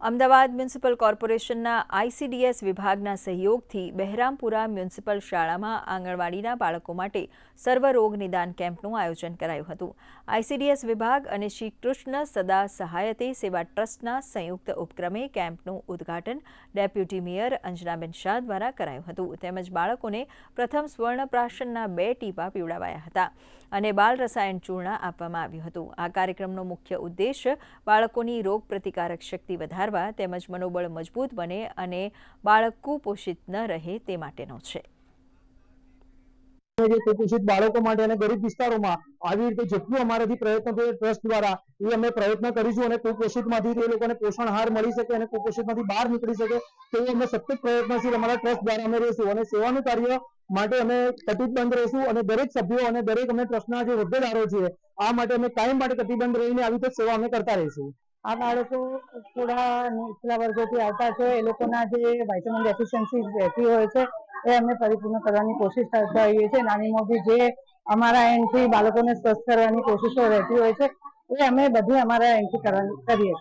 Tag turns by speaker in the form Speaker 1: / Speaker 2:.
Speaker 1: Ahmedabad municipal કોર્પોરેશનના ICDS વિભાગના સહયોગથી બહેરામપુરા મ્યુનિસિપલ શાળામાં આંગણવાડીના બાળકો માટે સર્વરોગ નિદાન કેમ્પનું આયોજન કરાયું હતું। આઈસીડીએસ વિભાગ અને શ્રી કૃષ્ણ સદા સહાયતે સેવા ટ્રસ્ટના સંયુક્ત ઉપક્રમે કેમ્પનું ઉદ્ઘાટન ડેપ્યુટી મેયર અંજનાબેન શાહ દ્વારા કરાયું હતું। તેમજ બાળકોને પ્રથમ સ્વર્ણપ્રાશનના 2 ટીપા પીવડાવાયા હતા અને બાળ રસાયણ ચૂર્ણ આપવામાં આવ્યું હતું। આ કાર્યક્રમનો મુખ્ય ઉદ્દેશ્ય બાળકોની રોગ પ્રતિકારક શક્તિ વધારવા તેમજ મનોબળ મજબૂત બને અને બાળક કુપોષિત ન રહે તે માટેનો છે।
Speaker 2: કુપોષિત બાળકો માટે અને ગરીબ વિસ્તારોમાં આવી રીતે જેટલું અમારાથી પ્રયત્ન થયો ટ્રસ્ટ દ્વારા એ અમે પ્રયત્ન કરીશું અને કુપોષિતમાંથી એ લોકોને પોષણ આહાર મળી શકે અને કુપોષિતમાંથી બહાર નીકળી શકે તે અમે સતત પ્રયત્નશીલ અમારા ટ્રસ્ટ દ્વારા અમે રહીશું અને સેવાનું કાર્ય માટે અમે કટિબદ્ધ રહીશું અને દરેક સભ્યો અને દરેક અમે ટ્રસ્ટના જે હોદ્દેદારો છીએ આ માટે અમે કાયમ માટે કટિબદ્ધ રહીને આવી રીતે સેવા અમે કરતા રહીશું।
Speaker 3: આ બાળકો થોડા નીચલા વર્ગોથી આવતા છે એ લોકોના જે વાઇટામિન ડેફિશિયન્સી રહેતી હોય છે એ અમે પરિપૂર્ણ કરવાની કોશિશ કરતા હોઈએ છીએ। નાની મોટી જે અમારા એન્ડથી બાળકોને સ્વસ્થ કરવાની કોશિશો રહેતી હોય છે એ અમે બધી અમારા એન્ડથી કરીએ છીએ।